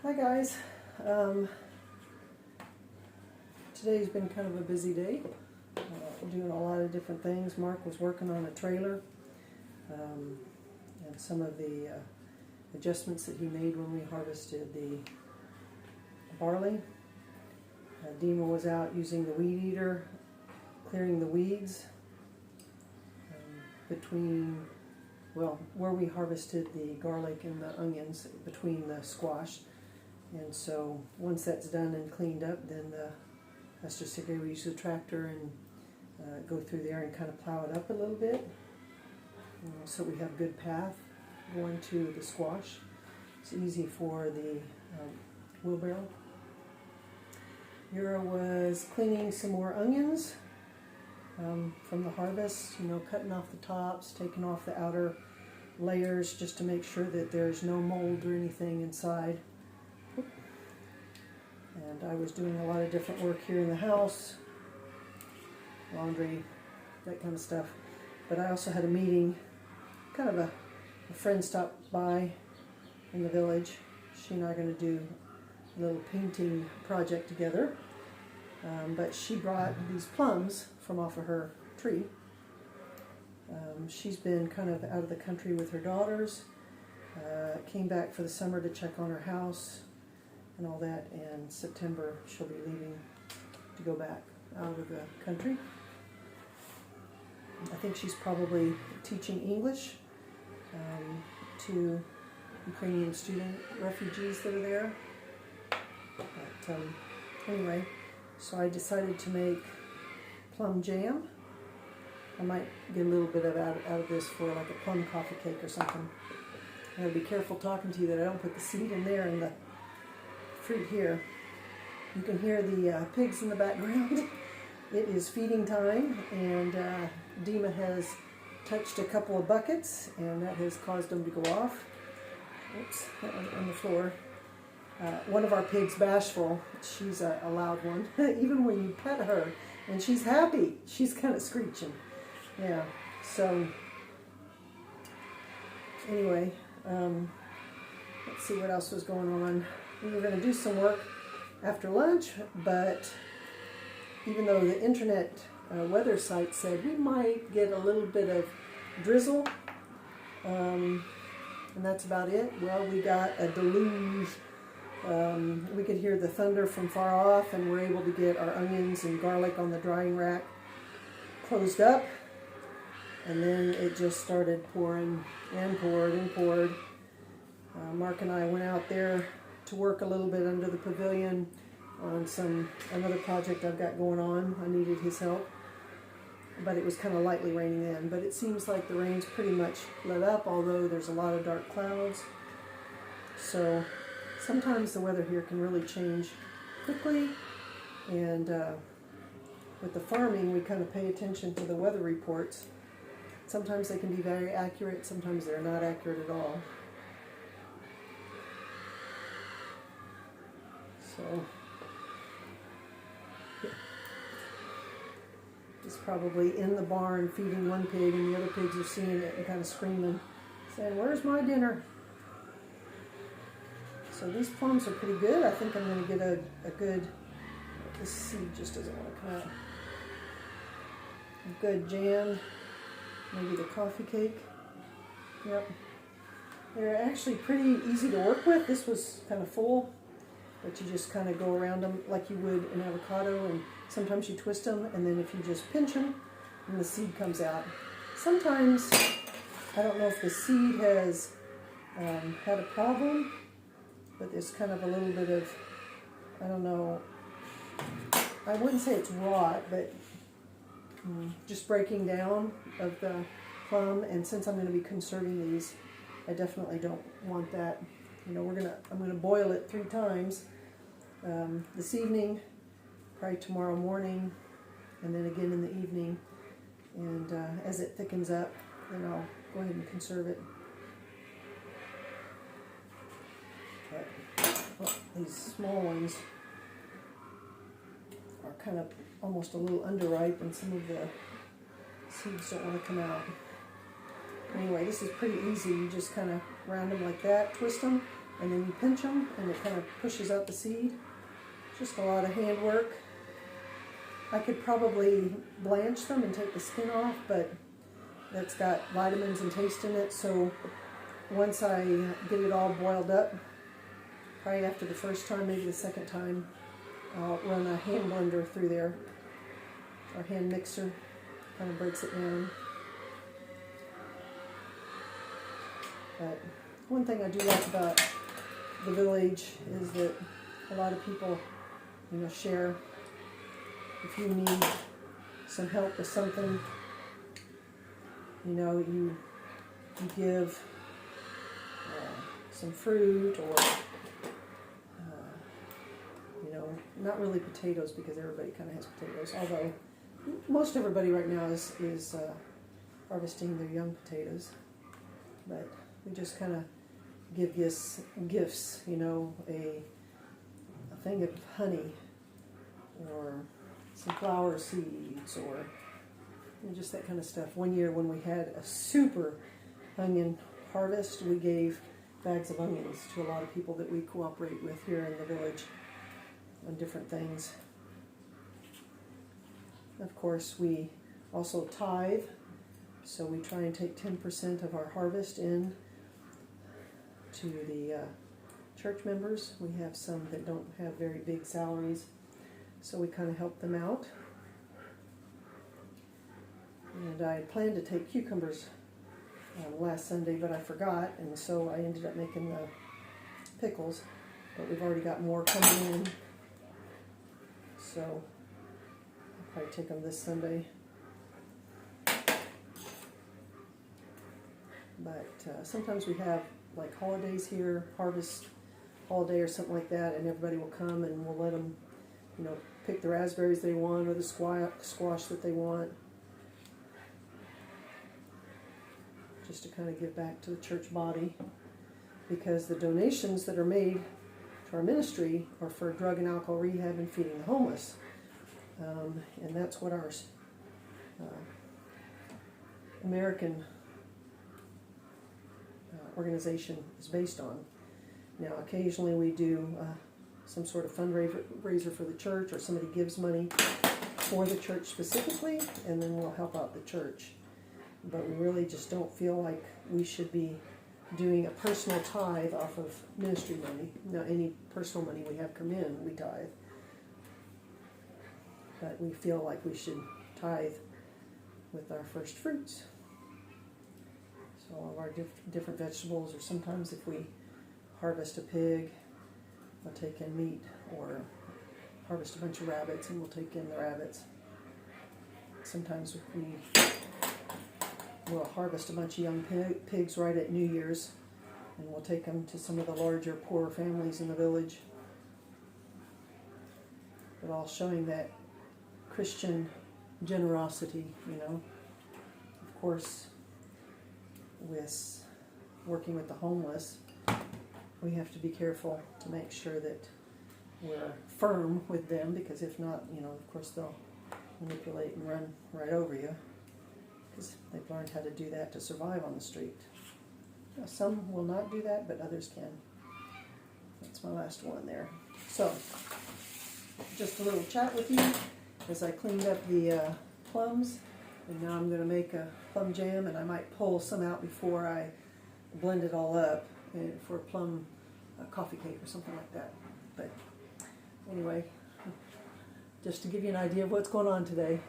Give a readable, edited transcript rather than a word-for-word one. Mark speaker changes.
Speaker 1: Hi guys. Today's been kind of a busy day. Doing a lot of different things. Mark was working on a trailer, and some of the adjustments that he made when we harvested the barley. Dima was out using the weed eater, clearing the weeds between, well, where we harvested the garlic and the onions, between the squash. And so once that's done and cleaned up, then that's just okay. We use the tractor and go through there and kind of plow it up a little bit, so we have good path going to the squash. It's easy for the wheelbarrow. Yura was cleaning some more onions from the harvest, cutting off the tops, taking off the outer layers just to make sure that there's no mold or anything inside. And I was doing a lot of different work here in the house, laundry, that kind of stuff. But I also had a meeting, kind of a friend stopped by in the village. She and I are going to do a little painting project together. But she brought these plums from off of her tree. She's been kind of out of the country with her daughters, came back for the summer to check on her house and all that, and September she'll be leaving to go back out of the country. I think she's probably teaching English to Ukrainian student refugees that are there. But anyway, so I decided to make plum jam. I might get a little bit of out of this for like a plum coffee cake or something. I gotta be careful talking to you that I don't put the seed in there and the fruit here. You can hear the pigs in the background. It is feeding time, and Dima has touched a couple of buckets, and that has caused them to go off. Oops, that went on the floor. One of our pigs, Bashful, she's a loud one. Even when you pet her, and she's happy, she's kind of screeching. Yeah, so anyway, let's see what else was going on. We were going to do some work after lunch, but even though the internet weather site said we might get a little bit of drizzle, and that's about it. Well, we got a deluge. We could hear the thunder from far off, and we're able to get our onions and garlic on the drying rack closed up, and then it just started pouring and poured and poured. Mark and I went out there to work a little bit under the pavilion on another project I've got going on. I needed his help, but it was kind of lightly raining in. But it seems like the rain's pretty much let up, although there's a lot of dark clouds. So sometimes the weather here can really change quickly, and with the farming, we kind of pay attention to the weather reports. Sometimes they can be very accurate, sometimes they're not accurate at all. So he's probably in the barn feeding one pig, and the other pigs are seeing it and kind of screaming, saying, "Where's my dinner?" So these plums are pretty good. I think I'm going to get a good, this seed just doesn't want to come out, a good jam, maybe the coffee cake. Yep. They're actually pretty easy to work with. This was kind of full, but you just kind of go around them like you would an avocado, and sometimes you twist them, and then if you just pinch them, and the seed comes out. Sometimes, I don't know if the seed has had a problem, but there's kind of a little bit of, I don't know, I wouldn't say it's rot, but just breaking down of the plum. And since I'm going to be conserving these, I definitely don't want that. I'm gonna boil it 3 times this evening, probably tomorrow morning, and then again in the evening. And as it thickens up, then I'll go ahead and conserve it. But these small ones are kind of almost a little underripe, and some of the seeds don't want to come out. Anyway, this is pretty easy. You just kind of round them like that, twist them, and then you pinch them and it kind of pushes out the seed. Just a lot of hand work. I could probably blanch them and take the skin off, but that's got vitamins and taste in it, so once I get it all boiled up, probably after the first time, maybe the second time, I'll run a hand blender through there, or hand mixer, kind of breaks it down. But one thing I do like about the village is that a lot of people, share. If you need some help with something, you give some fruit, or not really potatoes, because everybody kind of has potatoes, although most everybody right now is harvesting their young potatoes. But we just kind of give gifts, a thing of honey, or some flower seeds, or just that kind of stuff. One year when we had a super onion harvest, we gave bags of onions to a lot of people that we cooperate with here in the village on different things. Of course, we also tithe, so we try and take 10% of our harvest in to the church members. We have some that don't have very big salaries, so we kind of help them out. And I had planned to take cucumbers last Sunday, but I forgot, and so I ended up making the pickles. But we've already got more coming in, so I'll probably take them this Sunday. But sometimes we have like holidays here, harvest holiday or something like that, and everybody will come and we'll let them, pick the raspberries they want, or the squash that they want, just to kind of give back to the church body, because the donations that are made to our ministry are for drug and alcohol rehab and feeding the homeless, and that's what our American organization is based on. Now, occasionally we do some sort of fundraiser for the church, or somebody gives money for the church specifically, and then we'll help out the church. But we really just don't feel like we should be doing a personal tithe off of ministry money. Now, any personal money we have come in, we tithe. But we feel like we should tithe with our first fruits. So all of our different vegetables, or sometimes if we harvest a pig, we'll take in meat, or harvest a bunch of rabbits and we'll take in the rabbits. Sometimes we'll harvest a bunch of young pigs right at New Year's, and we'll take them to some of the larger, poorer families in the village. But all showing that Christian generosity, Of course, with working with the homeless, we have to be careful to make sure that we're firm with them, because if not, of course they'll manipulate and run right over you, because they've learned how to do that to survive on the street. Now, some will not do that, but others can. That's my last one there. So, just a little chat with you as I cleaned up the plums, and now I'm going to make a plum jam, and I might pull some out before I blend it all up for a plum coffee cake or something like that. But anyway, just to give you an idea of what's going on today.